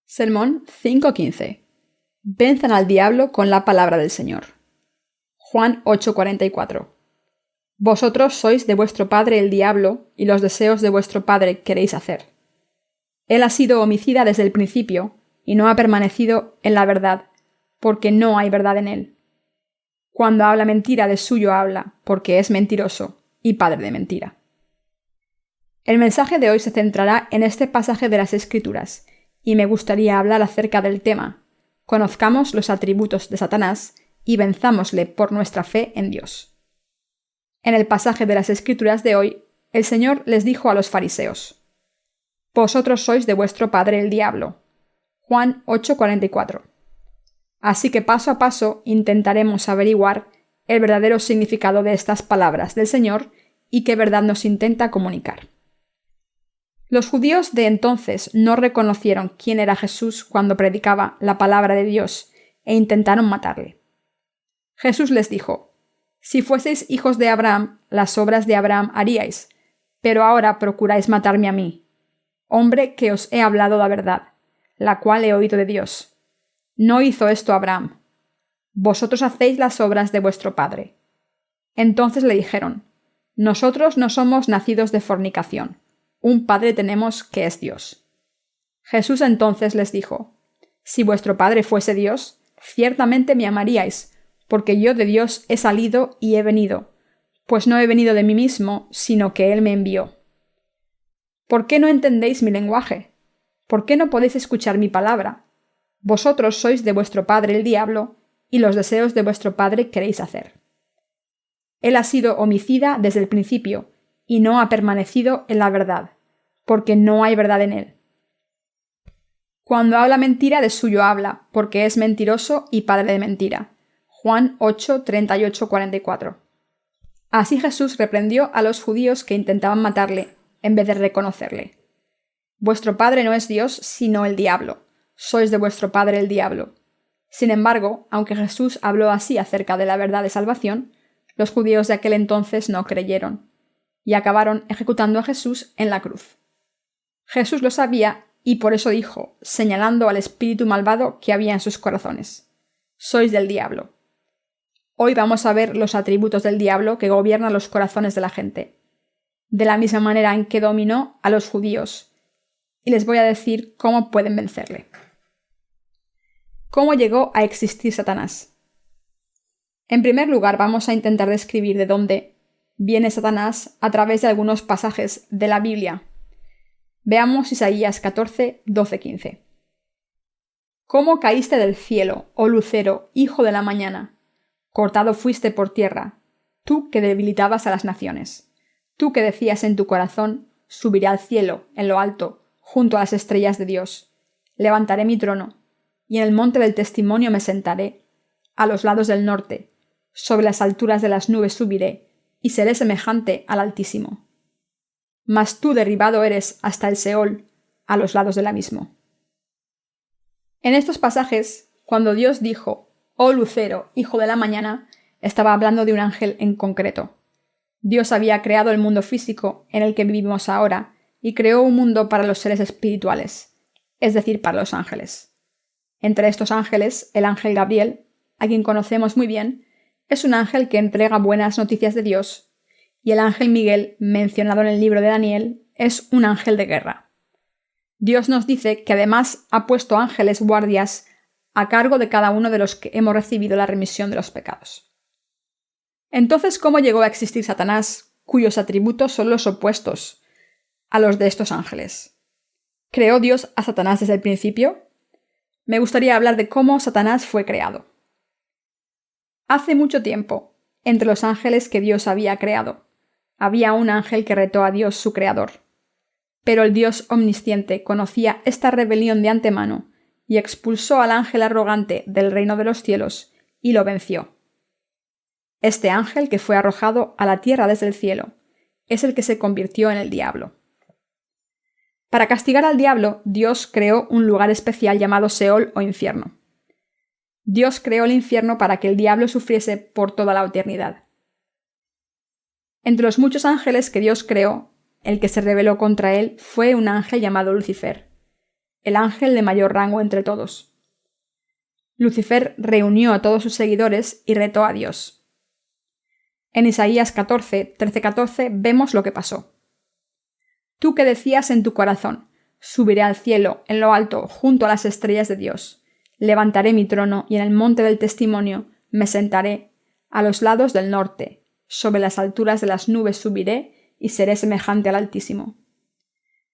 Sermón 5:15. Venzan al diablo con la palabra del Señor. Juan 8:44. Vosotros sois de vuestro padre el diablo, y los deseos de vuestro padre queréis hacer. Él ha sido homicida desde el principio, y no ha permanecido en la verdad, porque no hay verdad en él. Cuando habla mentira, de suyo habla, porque es mentiroso y padre de mentira. El mensaje de hoy se centrará en este pasaje de las Escrituras, y me gustaría hablar acerca del tema: conozcamos los atributos de Satanás y venzámosle por nuestra fe en Dios. En el pasaje de las Escrituras de hoy, el Señor les dijo a los fariseos: Vosotros sois de vuestro padre el diablo. Juan 8:44. Así que paso a paso intentaremos averiguar el verdadero significado de estas palabras del Señor y qué verdad nos intenta comunicar. Los judíos de entonces no reconocieron quién era Jesús cuando predicaba la palabra de Dios e intentaron matarle. Jesús les dijo: Si fueseis hijos de Abraham, las obras de Abraham haríais, pero ahora procuráis matarme a mí, hombre que os he hablado la verdad, la cual he oído de Dios. No hizo esto Abraham. Vosotros hacéis las obras de vuestro padre. Entonces le dijeron: Nosotros no somos nacidos de fornicación. Un padre tenemos que es Dios. Jesús entonces les dijo: Si vuestro padre fuese Dios, ciertamente me amaríais, porque yo de Dios he salido y he venido, pues no he venido de mí mismo, sino que Él me envió. ¿Por qué no entendéis mi lenguaje? ¿Por qué no podéis escuchar mi palabra? Vosotros sois de vuestro padre el diablo, y los deseos de vuestro padre queréis hacer. Él ha sido homicida desde el principio, y no ha permanecido en la verdad, porque no hay verdad en él. Cuando habla mentira, de suyo habla, porque es mentiroso y padre de mentira. Juan 8:38-44. Así Jesús reprendió a los judíos que intentaban matarle, en vez de reconocerle. Vuestro padre no es Dios, sino el diablo. Sois de vuestro padre el diablo. Sin embargo, aunque Jesús habló así acerca de la verdad de salvación, los judíos de aquel entonces no creyeron, y acabaron ejecutando a Jesús en la cruz. Jesús lo sabía y por eso dijo, señalando al espíritu malvado que había en sus corazones: Sois del diablo. Hoy vamos a ver los atributos del diablo que gobiernan los corazones de la gente, de la misma manera en que dominó a los judíos, y les voy a decir cómo pueden vencerle. ¿Cómo llegó a existir Satanás? En primer lugar, vamos a intentar describir de dónde viene Satanás a través de algunos pasajes de la Biblia. Veamos Isaías 14:12-15. ¿Cómo caíste del cielo, oh lucero, hijo de la mañana? Cortado fuiste por tierra, tú que debilitabas a las naciones. Tú que decías en tu corazón: subiré al cielo, en lo alto, junto a las estrellas de Dios. Levantaré mi trono, y en el monte del testimonio me sentaré, a los lados del norte, sobre las alturas de las nubes subiré, y seré semejante al Altísimo. Mas tú derribado eres hasta el Seol, a los lados del abismo. En estos pasajes, cuando Dios dijo: oh lucero, hijo de la mañana, estaba hablando de un ángel en concreto. Dios había creado el mundo físico en el que vivimos ahora, y creó un mundo para los seres espirituales, es decir, para los ángeles. Entre estos ángeles, el ángel Gabriel, a quien conocemos muy bien, es un ángel que entrega buenas noticias de Dios, y el ángel Miguel, mencionado en el libro de Daniel, es un ángel de guerra. Dios nos dice que además ha puesto ángeles guardias a cargo de cada uno de los que hemos recibido la remisión de los pecados. Entonces, ¿cómo llegó a existir Satanás, cuyos atributos son los opuestos a los de estos ángeles? ¿Creó Dios a Satanás desde el principio? Me gustaría hablar de cómo Satanás fue creado. Hace mucho tiempo, entre los ángeles que Dios había creado, había un ángel que retó a Dios su creador. Pero el Dios omnisciente conocía esta rebelión de antemano y expulsó al ángel arrogante del reino de los cielos y lo venció. Este ángel, que fue arrojado a la tierra desde el cielo, es el que se convirtió en el diablo. Para castigar al diablo, Dios creó un lugar especial llamado Seol o infierno. Dios creó el infierno para que el diablo sufriese por toda la eternidad. Entre los muchos ángeles que Dios creó, el que se rebeló contra él fue un ángel llamado Lucifer. el ángel de mayor rango entre todos. Lucifer reunió a todos sus seguidores y retó a Dios. En Isaías 13:14 vemos lo que pasó. Tú que decías en tu corazón, subiré al cielo, en lo alto, junto a las estrellas de Dios. Levantaré mi trono y en el monte del testimonio me sentaré, a los lados del norte, sobre las alturas de las nubes subiré y seré semejante al Altísimo.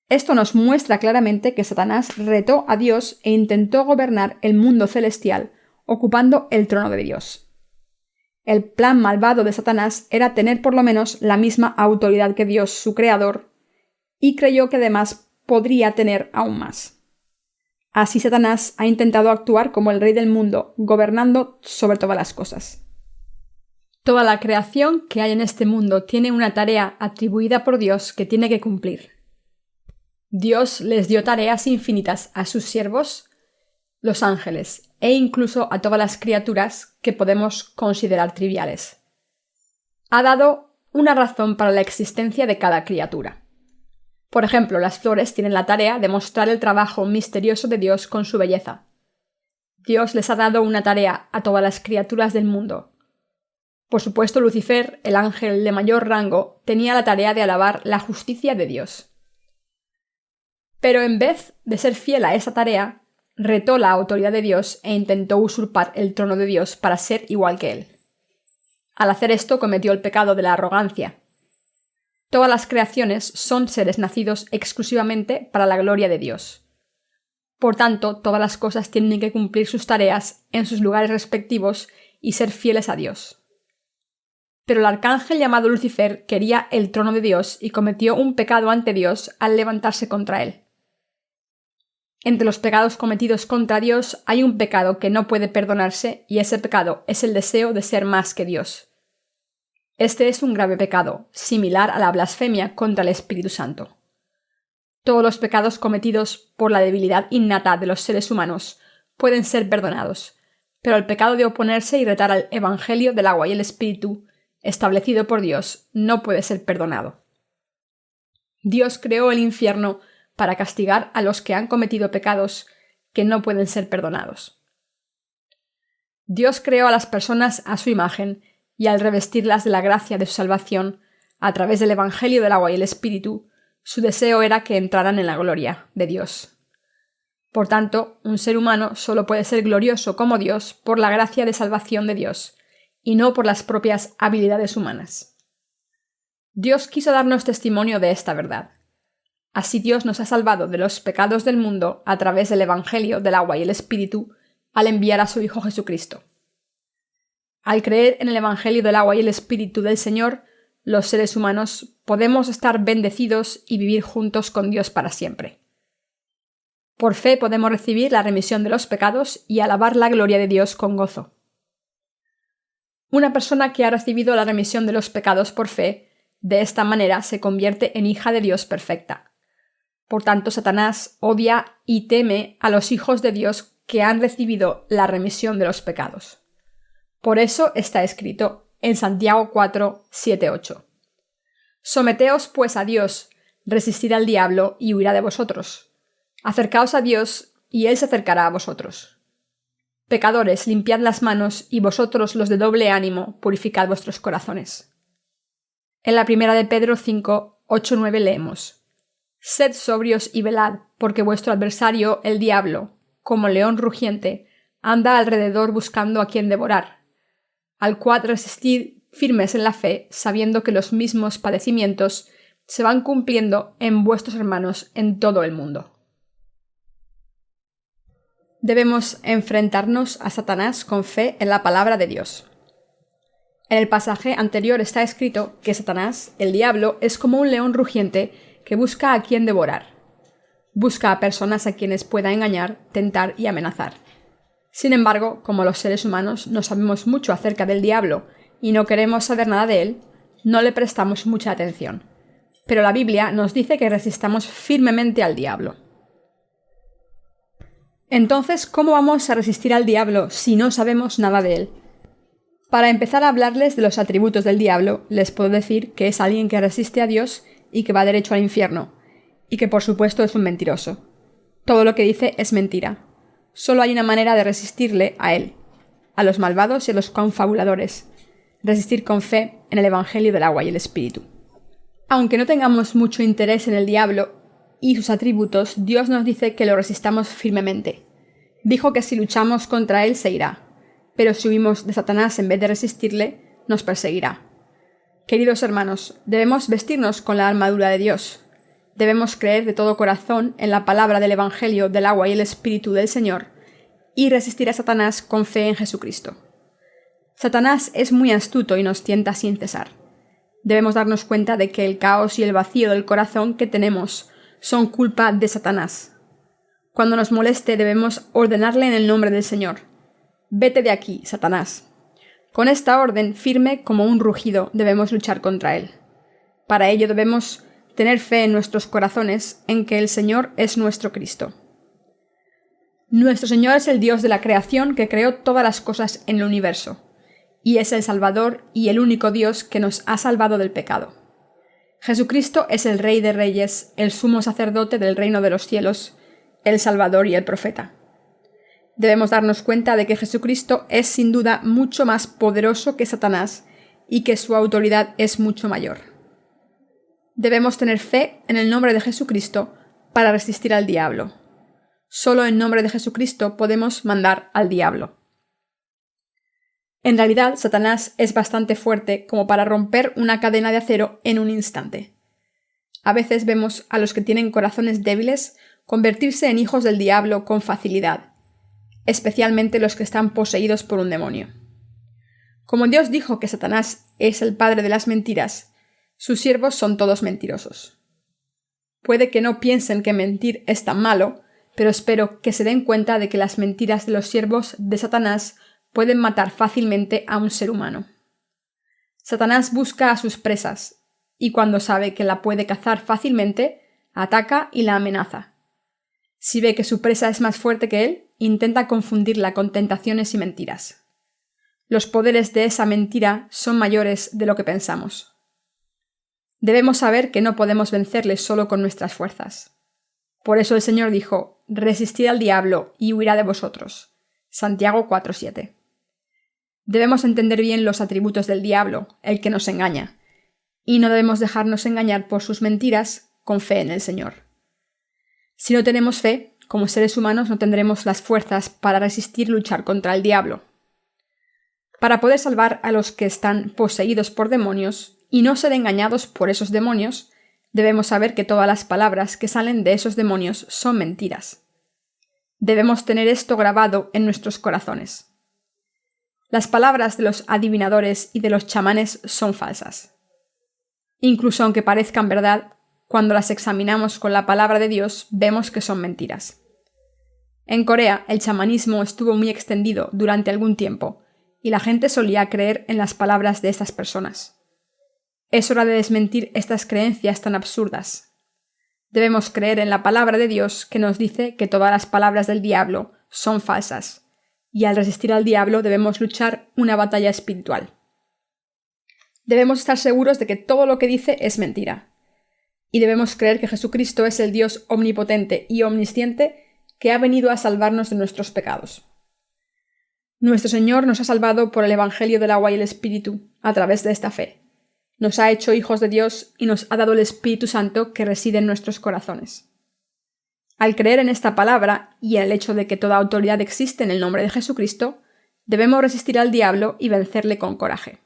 Esto nos muestra claramente que Satanás retó a Dios e intentó gobernar el mundo celestial, ocupando el trono de Dios. El plan malvado de Satanás era tener por lo menos la misma autoridad que Dios, su creador, y creyó que además podría tener aún más. Así Satanás ha intentado actuar como el rey del mundo, gobernando sobre todas las cosas. Toda la creación que hay en este mundo tiene una tarea atribuida por Dios que tiene que cumplir. Dios les dio tareas infinitas a sus siervos, los ángeles, e incluso a todas las criaturas que podemos considerar triviales. Ha dado una razón para la existencia de cada criatura. Por ejemplo, las flores tienen la tarea de mostrar el trabajo misterioso de Dios con su belleza. Dios les ha dado una tarea a todas las criaturas del mundo. Por supuesto, Lucifer, el ángel de mayor rango, tenía la tarea de alabar la justicia de Dios. Pero en vez de ser fiel a esa tarea, retó la autoridad de Dios e intentó usurpar el trono de Dios para ser igual que él. Al hacer esto cometió el pecado de la arrogancia. Todas las creaciones son seres nacidos exclusivamente para la gloria de Dios. Por tanto, todas las cosas tienen que cumplir sus tareas en sus lugares respectivos y ser fieles a Dios. Pero el arcángel llamado Lucifer quería el trono de Dios y cometió un pecado ante Dios al levantarse contra él. Entre los pecados cometidos contra Dios hay un pecado que no puede perdonarse y ese pecado es el deseo de ser más que Dios. Este es un grave pecado, similar a la blasfemia contra el Espíritu Santo. Todos los pecados cometidos por la debilidad innata de los seres humanos pueden ser perdonados, pero el pecado de oponerse y retar al Evangelio del agua y el Espíritu, establecido por Dios, no puede ser perdonado. Dios creó el infierno para castigar a los que han cometido pecados que no pueden ser perdonados. Dios creó a las personas a su imagen y al revestirlas de la gracia de su salvación a través del Evangelio del agua y el Espíritu, su deseo era que entraran en la gloria de Dios. Por tanto, un ser humano solo puede ser glorioso como Dios por la gracia de salvación de Dios, y no por las propias habilidades humanas. Dios quiso darnos testimonio de esta verdad. Así Dios nos ha salvado de los pecados del mundo a través del Evangelio del agua y el Espíritu al enviar a su Hijo Jesucristo. Al creer en el Evangelio del agua y el Espíritu del Señor, los seres humanos podemos estar bendecidos y vivir juntos con Dios para siempre. Por fe podemos recibir la remisión de los pecados y alabar la gloria de Dios con gozo. Una persona que ha recibido la remisión de los pecados por fe, de esta manera se convierte en hija de Dios perfecta. Por tanto, Satanás odia y teme a los hijos de Dios que han recibido la remisión de los pecados. Por eso está escrito en Santiago 4, 7, 8. Someteos pues a Dios, resistid al diablo y huirá de vosotros. Acercaos a Dios y él se acercará a vosotros. Pecadores, limpiad las manos y vosotros los de doble ánimo, purificad vuestros corazones. En la primera de Pedro 5, 8, 9 leemos: Sed sobrios y velad, porque vuestro adversario, el diablo, como león rugiente, anda alrededor buscando a quien devorar, al cual resistid firmes en la fe, sabiendo que los mismos padecimientos se van cumpliendo en vuestros hermanos en todo el mundo. Debemos enfrentarnos a Satanás con fe en la palabra de Dios. En el pasaje anterior está escrito que Satanás, el diablo, es como un león rugiente que busca a quien devorar. Busca a personas a quienes pueda engañar, tentar y amenazar. Sin embargo, como los seres humanos no sabemos mucho acerca del diablo y no queremos saber nada de él, no le prestamos mucha atención. Pero la Biblia nos dice que resistamos firmemente al diablo. Entonces, ¿cómo vamos a resistir al diablo si no sabemos nada de él? Para empezar a hablarles de los atributos del diablo, les puedo decir que es alguien que resiste a Dios y que va derecho al infierno, y que por supuesto es un mentiroso. Todo lo que dice es mentira. Solo hay una manera de resistirle a él, a los malvados y a los confabuladores. Resistir con fe en el Evangelio del agua y el Espíritu. Aunque no tengamos mucho interés en el diablo y sus atributos, Dios nos dice que lo resistamos firmemente. Dijo que si luchamos contra él se irá, pero si huimos de Satanás en vez de resistirle, nos perseguirá. Queridos hermanos, debemos vestirnos con la armadura de Dios. Debemos creer de todo corazón en la palabra del Evangelio del agua y el Espíritu del Señor y resistir a Satanás con fe en Jesucristo. Satanás es muy astuto y nos tienta sin cesar. Debemos darnos cuenta de que el caos y el vacío del corazón que tenemos son culpa de Satanás. Cuando nos moleste debemos ordenarle en el nombre del Señor: «Vete de aquí, Satanás». Con esta orden, firme como un rugido, debemos luchar contra él. Para ello debemos tener fe en nuestros corazones en que el Señor es nuestro Cristo. Nuestro Señor es el Dios de la creación que creó todas las cosas en el universo, y es el Salvador y el único Dios que nos ha salvado del pecado. Jesucristo es el Rey de Reyes, el sumo sacerdote del reino de los cielos, el Salvador y el profeta. Debemos darnos cuenta de que Jesucristo es sin duda mucho más poderoso que Satanás y que su autoridad es mucho mayor. Debemos tener fe en el nombre de Jesucristo para resistir al diablo. Solo en nombre de Jesucristo podemos mandar al diablo. En realidad, Satanás es bastante fuerte como para romper una cadena de acero en un instante. A veces vemos a los que tienen corazones débiles convertirse en hijos del diablo con facilidad, especialmente los que están poseídos por un demonio. Como Dios dijo que Satanás es el padre de las mentiras, sus siervos son todos mentirosos. Puede que no piensen que mentir es tan malo, pero espero que se den cuenta de que las mentiras de los siervos de Satanás pueden matar fácilmente a un ser humano. Satanás busca a sus presas, y cuando sabe que la puede cazar fácilmente, ataca y la amenaza. Si ve que su presa es más fuerte que él, intenta confundirla con tentaciones y mentiras. Los poderes de esa mentira son mayores de lo que pensamos. Debemos saber que no podemos vencerle solo con nuestras fuerzas. Por eso el Señor dijo: «Resistid al diablo y huirá de vosotros». Santiago 4:7. Debemos entender bien los atributos del diablo, el que nos engaña, y no debemos dejarnos engañar por sus mentiras con fe en el Señor. Si no tenemos fe, como seres humanos no tendremos las fuerzas para resistir y luchar contra el diablo. Para poder salvar a los que están poseídos por demonios y no ser engañados por esos demonios, debemos saber que todas las palabras que salen de esos demonios son mentiras. Debemos tener esto grabado en nuestros corazones. Las palabras de los adivinadores y de los chamanes son falsas. Incluso aunque parezcan verdad, cuando las examinamos con la palabra de Dios, vemos que son mentiras. En Corea, el chamanismo estuvo muy extendido durante algún tiempo, y la gente solía creer en las palabras de estas personas. Es hora de desmentir estas creencias tan absurdas. Debemos creer en la palabra de Dios que nos dice que todas las palabras del diablo son falsas, y al resistir al diablo debemos luchar una batalla espiritual. Debemos estar seguros de que todo lo que dice es mentira. Y debemos creer que Jesucristo es el Dios omnipotente y omnisciente que ha venido a salvarnos de nuestros pecados. Nuestro Señor nos ha salvado por el Evangelio del agua y el Espíritu a través de esta fe. Nos ha hecho hijos de Dios y nos ha dado el Espíritu Santo que reside en nuestros corazones. Al creer en esta palabra y en el hecho de que toda autoridad existe en el nombre de Jesucristo, debemos resistir al diablo y vencerle con coraje.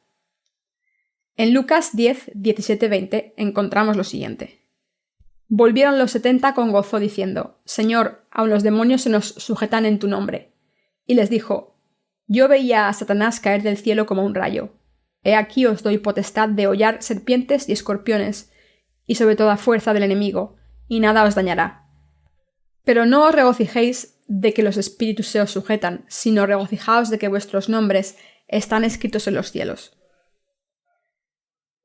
En Lucas 10, 17-20 encontramos lo siguiente. Volvieron los 70 con gozo diciendo: «Señor, aun los demonios se nos sujetan en tu nombre». Y les dijo: «Yo veía a Satanás caer del cielo como un rayo. He aquí os doy potestad de hollar serpientes y escorpiones, y sobre toda fuerza del enemigo, y nada os dañará. Pero no os regocijéis de que los espíritus se os sujetan, sino regocijaos de que vuestros nombres están escritos en los cielos».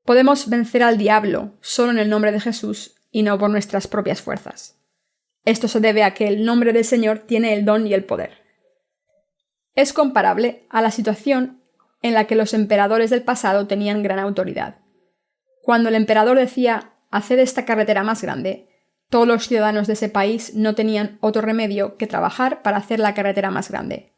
Podemos vencer al diablo solo en el nombre de Jesús y no por nuestras propias fuerzas. Esto se debe a que el nombre del Señor tiene el don y el poder. Es comparable a la situación en la que los emperadores del pasado tenían gran autoridad. Cuando el emperador decía: «Haced esta carretera más grande», todos los ciudadanos de ese país no tenían otro remedio que trabajar para hacer la carretera más grande.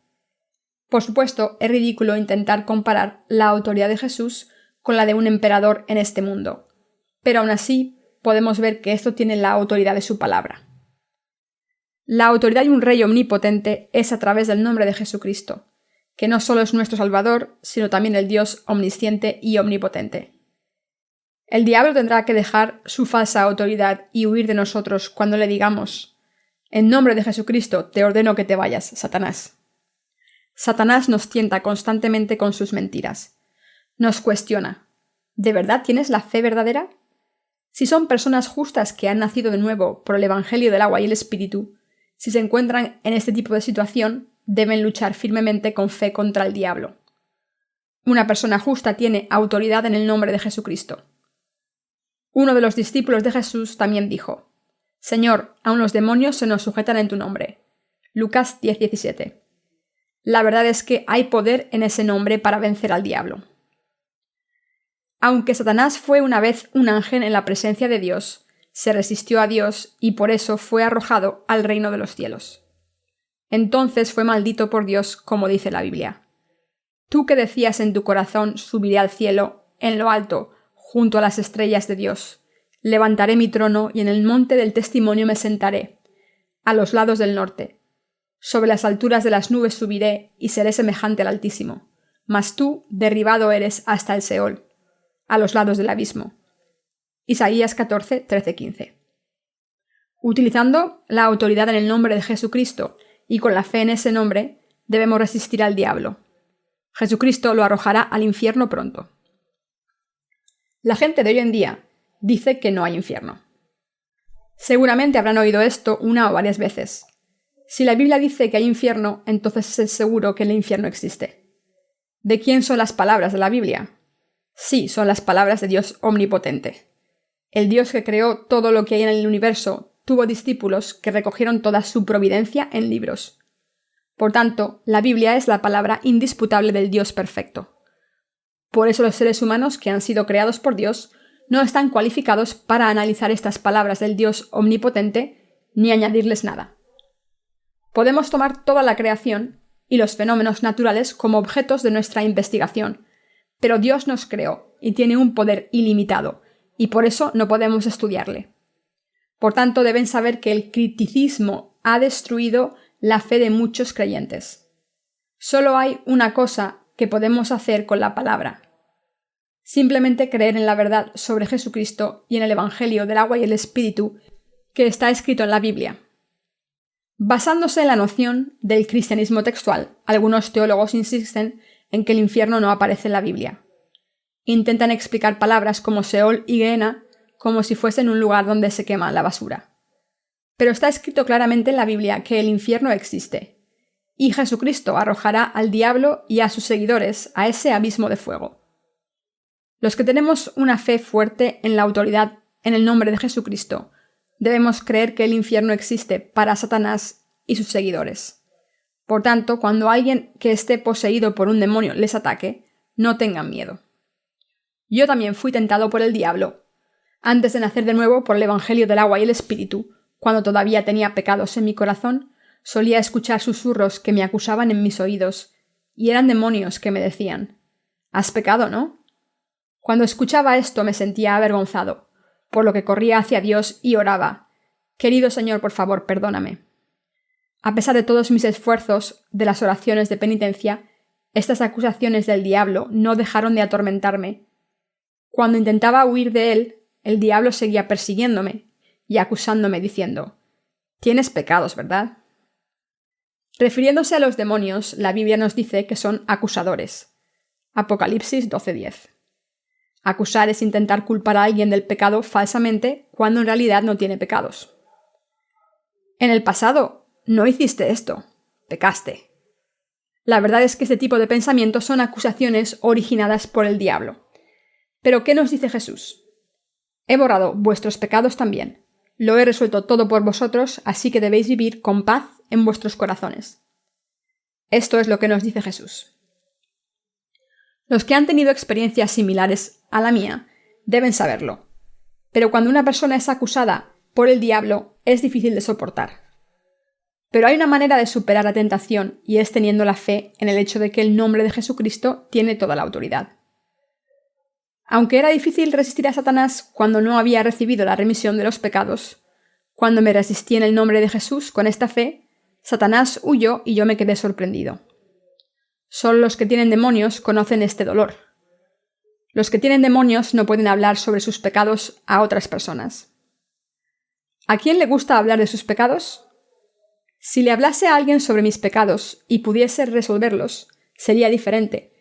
Por supuesto, es ridículo intentar comparar la autoridad de Jesús con la de un emperador en este mundo, pero aún así podemos ver que esto tiene la autoridad de su palabra. La autoridad de un rey omnipotente es a través del nombre de Jesucristo, que no solo es nuestro Salvador, sino también el Dios omnisciente y omnipotente. El diablo tendrá que dejar su falsa autoridad y huir de nosotros cuando le digamos: «En nombre de Jesucristo te ordeno que te vayas, Satanás». Satanás nos tienta constantemente con sus mentiras. Nos cuestiona: ¿de verdad tienes la fe verdadera? Si son personas justas que han nacido de nuevo por el Evangelio del agua y el Espíritu, si se encuentran en este tipo de situación, deben luchar firmemente con fe contra el diablo. Una persona justa tiene autoridad en el nombre de Jesucristo. Uno de los discípulos de Jesús también dijo: «Señor, aun los demonios se nos sujetan en tu nombre». Lucas 10:17. La verdad es que hay poder en ese nombre para vencer al diablo. Aunque Satanás fue una vez un ángel en la presencia de Dios, se resistió a Dios y por eso fue arrojado al reino de los cielos. Entonces fue maldito por Dios, como dice la Biblia. Tú que decías en tu corazón: subiré al cielo, en lo alto, junto a las estrellas de Dios. Levantaré mi trono y en el monte del testimonio me sentaré, a los lados del norte. Sobre las alturas de las nubes subiré y seré semejante al Altísimo. Mas tú derribado eres hasta el Seol, a los lados del abismo. Isaías 14, 13, 15. Utilizando la autoridad en el nombre de Jesucristo y con la fe en ese nombre, debemos resistir al diablo. Jesucristo lo arrojará al infierno pronto. La gente de hoy en día dice que no hay infierno. Seguramente habrán oído esto una o varias veces. Si la Biblia dice que hay infierno, entonces es seguro que el infierno existe. ¿De quién son las palabras de la Biblia? Sí, son las palabras de Dios omnipotente. El Dios que creó todo lo que hay en el universo tuvo discípulos que recogieron toda su providencia en libros. Por tanto, la Biblia es la palabra indisputable del Dios perfecto. Por eso los seres humanos que han sido creados por Dios no están cualificados para analizar estas palabras del Dios omnipotente ni añadirles nada. Podemos tomar toda la creación y los fenómenos naturales como objetos de nuestra investigación, pero Dios nos creó y tiene un poder ilimitado, y por eso no podemos estudiarle. Por tanto, deben saber que el criticismo ha destruido la fe de muchos creyentes. Solo hay una cosa que podemos hacer con la palabra: simplemente creer en la verdad sobre Jesucristo y en el Evangelio del agua y el Espíritu que está escrito en la Biblia. Basándose en la noción del cristianismo textual, algunos teólogos insisten en que el infierno no aparece en la Biblia. Intentan explicar palabras como Seol y Gehenna como si fuesen un lugar donde se quema la basura. Pero está escrito claramente en la Biblia que el infierno existe, y Jesucristo arrojará al diablo y a sus seguidores a ese abismo de fuego. Los que tenemos una fe fuerte en la autoridad en el nombre de Jesucristo, debemos creer que el infierno existe para Satanás y sus seguidores. Por tanto, cuando alguien que esté poseído por un demonio les ataque, no tengan miedo. Yo también fui tentado por el diablo, antes de nacer de nuevo por el Evangelio del agua y el Espíritu. Cuando todavía tenía pecados en mi corazón, solía escuchar susurros que me acusaban en mis oídos, y eran demonios que me decían: «Has pecado, ¿no?». Cuando escuchaba esto me sentía avergonzado, por lo que corría hacia Dios y oraba: «Querido Señor, por favor, perdóname». A pesar de todos mis esfuerzos, de las oraciones de penitencia, estas acusaciones del diablo no dejaron de atormentarme. Cuando intentaba huir de él, el diablo seguía persiguiéndome y acusándome diciendo: «Tienes pecados, ¿verdad?». Refiriéndose a los demonios, la Biblia nos dice que son acusadores. Apocalipsis 12:10. Acusar es intentar culpar a alguien del pecado falsamente cuando en realidad no tiene pecados. En el pasado no hiciste esto, pecaste. La verdad es que este tipo de pensamientos son acusaciones originadas por el diablo. Pero ¿qué nos dice Jesús? He borrado vuestros pecados también. Lo he resuelto todo por vosotros, así que debéis vivir con paz en vuestros corazones. Esto es lo que nos dice Jesús. Los que han tenido experiencias similares a la mía deben saberlo. Pero cuando una persona es acusada por el diablo, es difícil de soportar. Pero hay una manera de superar la tentación y es teniendo la fe en el hecho de que el nombre de Jesucristo tiene toda la autoridad. Aunque era difícil resistir a Satanás cuando no había recibido la remisión de los pecados, cuando me resistí en el nombre de Jesús con esta fe, Satanás huyó y yo me quedé sorprendido. Solo los que tienen demonios conocen este dolor. Los que tienen demonios no pueden hablar sobre sus pecados a otras personas. ¿A quién le gusta hablar de sus pecados? Si le hablase a alguien sobre mis pecados y pudiese resolverlos, sería diferente.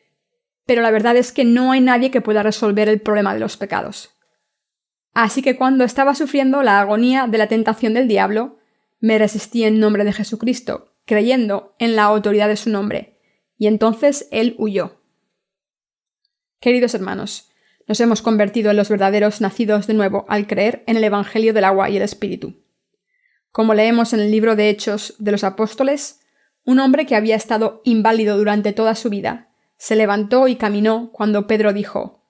Pero la verdad es que no hay nadie que pueda resolver el problema de los pecados. Así que cuando estaba sufriendo la agonía de la tentación del diablo, me resistí en nombre de Jesucristo, creyendo en la autoridad de su nombre, y entonces él huyó. Queridos hermanos, nos hemos convertido en los verdaderos nacidos de nuevo al creer en el Evangelio del agua y el Espíritu. Como leemos en el libro de Hechos de los Apóstoles, un hombre que había estado inválido durante toda su vida, se levantó y caminó cuando Pedro dijo: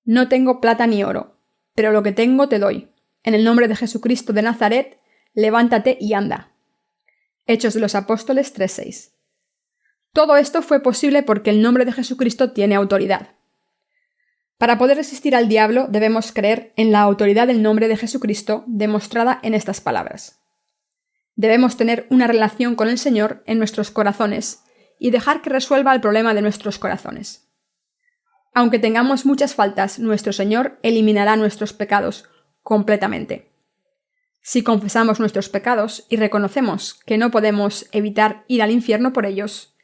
«No tengo plata ni oro, pero lo que tengo te doy. En el nombre de Jesucristo de Nazaret, levántate y anda». Hechos de los Apóstoles 3:6. Todo esto fue posible porque el nombre de Jesucristo tiene autoridad. Para poder resistir al diablo debemos creer en la autoridad del nombre de Jesucristo demostrada en estas palabras. Debemos tener una relación con el Señor en nuestros corazones y dejar que resuelva el problema de nuestros corazones. Aunque tengamos muchas faltas, nuestro Señor eliminará nuestros pecados completamente. Si confesamos nuestros pecados y reconocemos que no podemos evitar ir al infierno por ellos,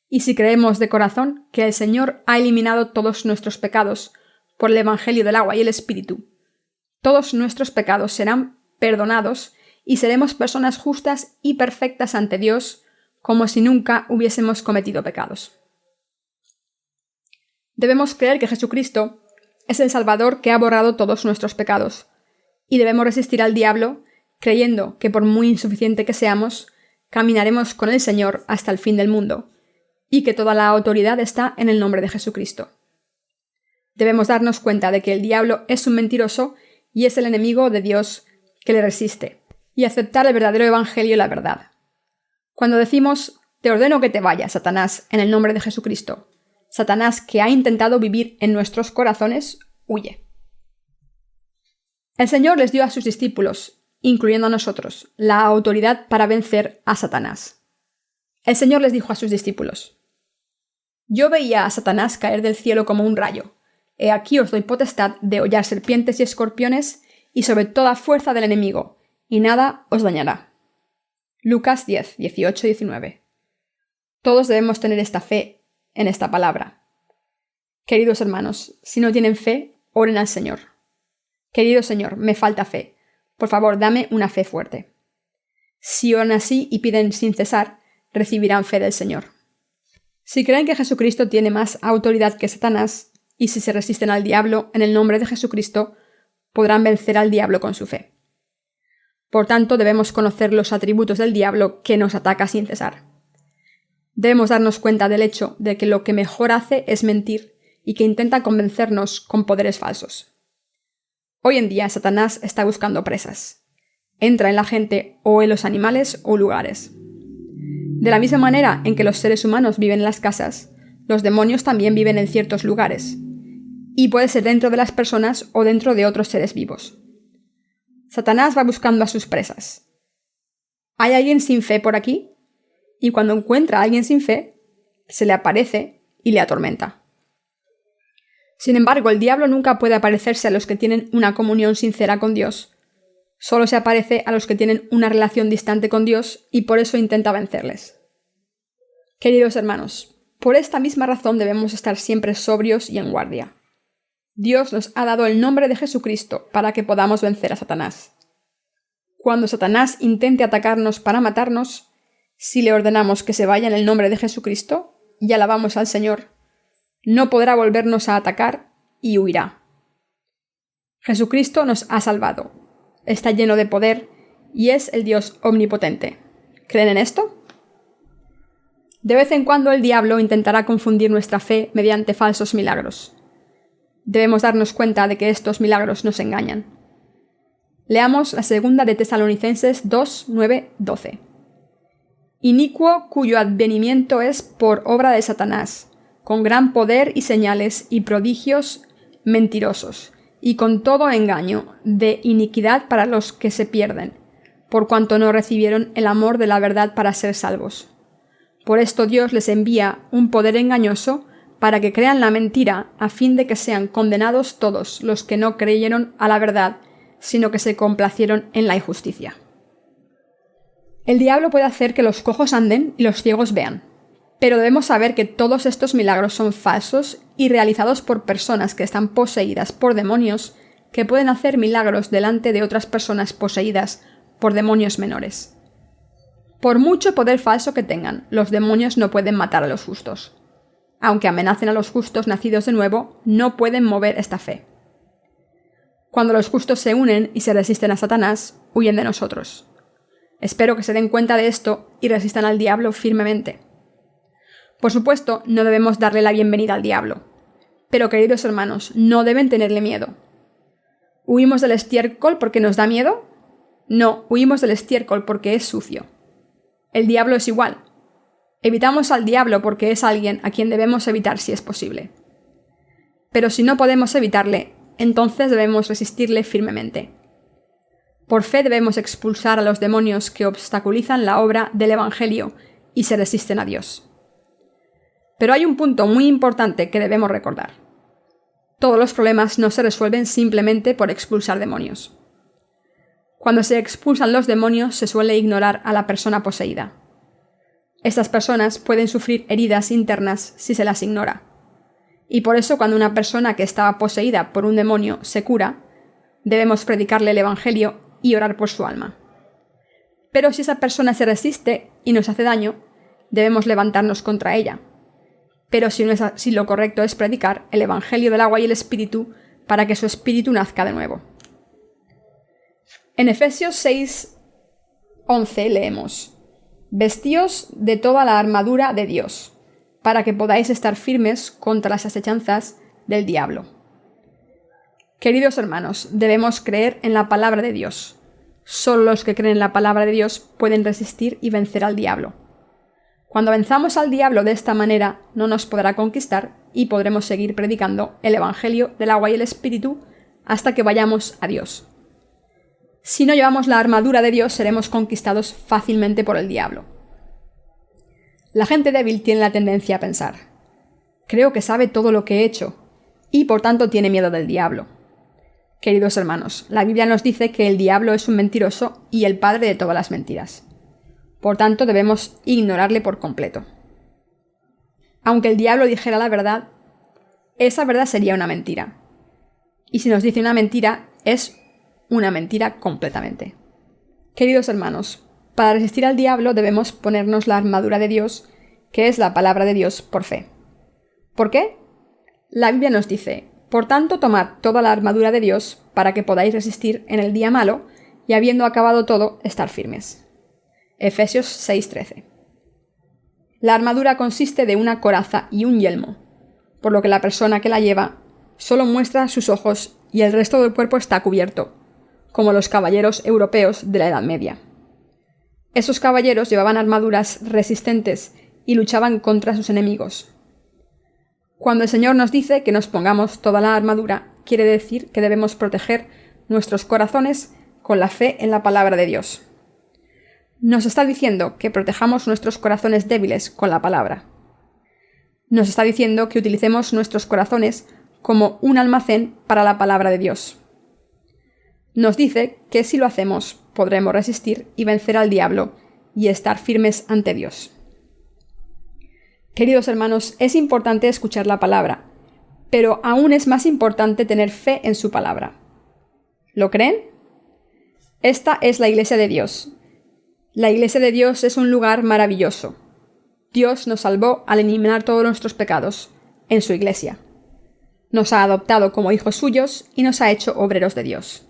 y si creemos de corazón que el Señor ha eliminado todos nuestros pecados por el Evangelio del agua y el Espíritu, todos nuestros pecados serán perdonados y seremos personas justas y perfectas ante Dios, como si nunca hubiésemos cometido pecados. Debemos creer que Jesucristo es el Salvador que ha borrado todos nuestros pecados, y debemos resistir al diablo creyendo que por muy insuficiente que seamos, caminaremos con el Señor hasta el fin del mundo, y que toda la autoridad está en el nombre de Jesucristo. Debemos darnos cuenta de que el diablo es un mentiroso y es el enemigo de Dios que le resiste, y aceptar el verdadero evangelio y la verdad. Cuando decimos: «Te ordeno que te vayas, Satanás, en el nombre de Jesucristo», Satanás, que ha intentado vivir en nuestros corazones, huye. El Señor les dio a sus discípulos, incluyendo a nosotros, la autoridad para vencer a Satanás. El Señor les dijo a sus discípulos: «Yo veía a Satanás caer del cielo como un rayo. He aquí os doy potestad de hollar serpientes y escorpiones y sobre toda fuerza del enemigo, y nada os dañará». Lucas 10, 18 y 19. Todos debemos tener esta fe en esta palabra. Queridos hermanos, si no tienen fe, oren al Señor. «Querido Señor, me falta fe. Por favor, dame una fe fuerte». Si oran así y piden sin cesar, recibirán fe del Señor. Si creen que Jesucristo tiene más autoridad que Satanás, y si se resisten al diablo en el nombre de Jesucristo, podrán vencer al diablo con su fe. Por tanto, debemos conocer los atributos del diablo que nos ataca sin cesar. Debemos darnos cuenta del hecho de que lo que mejor hace es mentir y que intenta convencernos con poderes falsos. Hoy en día, Satanás está buscando presas. Entra en la gente o en los animales o lugares. De la misma manera en que los seres humanos viven en las casas, los demonios también viven en ciertos lugares, y puede ser dentro de las personas o dentro de otros seres vivos. Satanás va buscando a sus presas. ¿Hay alguien sin fe por aquí? Y cuando encuentra a alguien sin fe, se le aparece y le atormenta. Sin embargo, el diablo nunca puede aparecerse a los que tienen una comunión sincera con Dios. Solo se aparece a los que tienen una relación distante con Dios y por eso intenta vencerles. Queridos hermanos, por esta misma razón debemos estar siempre sobrios y en guardia. Dios nos ha dado el nombre de Jesucristo para que podamos vencer a Satanás. Cuando Satanás intente atacarnos para matarnos, si le ordenamos que se vaya en el nombre de Jesucristo y alabamos al Señor, no podrá volvernos a atacar y huirá. Jesucristo nos ha salvado, está lleno de poder y es el Dios omnipotente. ¿Creen en esto? De vez en cuando el diablo intentará confundir nuestra fe mediante falsos milagros. Debemos darnos cuenta de que estos milagros nos engañan. Leamos la segunda de Tesalonicenses 2, 9, 12. Inicuo cuyo advenimiento es por obra de Satanás, con gran poder y señales y prodigios mentirosos, y con todo engaño de iniquidad para los que se pierden, por cuanto no recibieron el amor de la verdad para ser salvos. Por esto Dios les envía un poder engañoso para que crean la mentira, a fin de que sean condenados todos los que no creyeron a la verdad, sino que se complacieron en la injusticia. El diablo puede hacer que los cojos anden y los ciegos vean, pero debemos saber que todos estos milagros son falsos y realizados por personas que están poseídas por demonios que pueden hacer milagros delante de otras personas poseídas por demonios menores. Por mucho poder falso que tengan, los demonios no pueden matar a los justos. Aunque amenacen a los justos nacidos de nuevo, no pueden mover esta fe. Cuando los justos se unen y se resisten a Satanás, huyen de nosotros. Espero que se den cuenta de esto y resistan al diablo firmemente. Por supuesto, no debemos darle la bienvenida al diablo. Pero, queridos hermanos, no deben tenerle miedo. ¿Huimos del estiércol porque nos da miedo? No, huimos del estiércol porque es sucio. El diablo es igual. Evitamos al diablo porque es alguien a quien debemos evitar si es posible. Pero si no podemos evitarle, entonces debemos resistirle firmemente. Por fe debemos expulsar a los demonios que obstaculizan la obra del Evangelio y se resisten a Dios. Pero hay un punto muy importante que debemos recordar. Todos los problemas no se resuelven simplemente por expulsar demonios. Cuando se expulsan los demonios se suele ignorar a la persona poseída. Estas personas pueden sufrir heridas internas si se las ignora. Y por eso cuando una persona que estaba poseída por un demonio se cura, debemos predicarle el Evangelio y orar por su alma. Pero si esa persona se resiste y nos hace daño, debemos levantarnos contra ella. Pero si lo correcto es predicar el Evangelio del agua y el Espíritu para que su espíritu nazca de nuevo. En Efesios 6, 11 leemos: Vestíos de toda la armadura de Dios, para que podáis estar firmes contra las asechanzas del diablo. Queridos hermanos, debemos creer en la palabra de Dios. Solo los que creen en la palabra de Dios pueden resistir y vencer al diablo. Cuando venzamos al diablo de esta manera, no nos podrá conquistar y podremos seguir predicando el Evangelio del agua y el Espíritu hasta que vayamos a Dios. Si no llevamos la armadura de Dios, seremos conquistados fácilmente por el diablo. La gente débil tiene la tendencia a pensar: creo que sabe todo lo que he hecho, y por tanto tiene miedo del diablo. Queridos hermanos, la Biblia nos dice que el diablo es un mentiroso y el padre de todas las mentiras. Por tanto, debemos ignorarle por completo. Aunque el diablo dijera la verdad, esa verdad sería una mentira. Y si nos dice una mentira, es una mentira completamente. Queridos hermanos, para resistir al diablo debemos ponernos la armadura de Dios, que es la palabra de Dios, por fe. ¿Por qué? La Biblia nos dice: por tanto, tomad toda la armadura de Dios para que podáis resistir en el día malo y, habiendo acabado todo, estar firmes. Efesios 6:13. La armadura consiste de una coraza y un yelmo, por lo que la persona que la lleva solo muestra sus ojos y el resto del cuerpo está cubierto, como los caballeros europeos de la Edad Media. Esos caballeros llevaban armaduras resistentes y luchaban contra sus enemigos. Cuando el Señor nos dice que nos pongamos toda la armadura, quiere decir que debemos proteger nuestros corazones con la fe en la palabra de Dios. Nos está diciendo que protejamos nuestros corazones débiles con la palabra. Nos está diciendo que utilicemos nuestros corazones como un almacén para la palabra de Dios. Nos dice que si lo hacemos, podremos resistir y vencer al diablo y estar firmes ante Dios. Queridos hermanos, es importante escuchar la palabra, pero aún es más importante tener fe en su palabra. ¿Lo creen? Esta es la Iglesia de Dios. La Iglesia de Dios es un lugar maravilloso. Dios nos salvó al eliminar todos nuestros pecados en su Iglesia. Nos ha adoptado como hijos suyos y nos ha hecho obreros de Dios.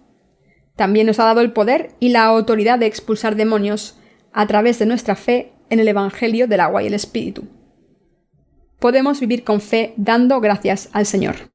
También nos ha dado el poder y la autoridad de expulsar demonios a través de nuestra fe en el Evangelio del agua y el Espíritu. Podemos vivir con fe dando gracias al Señor.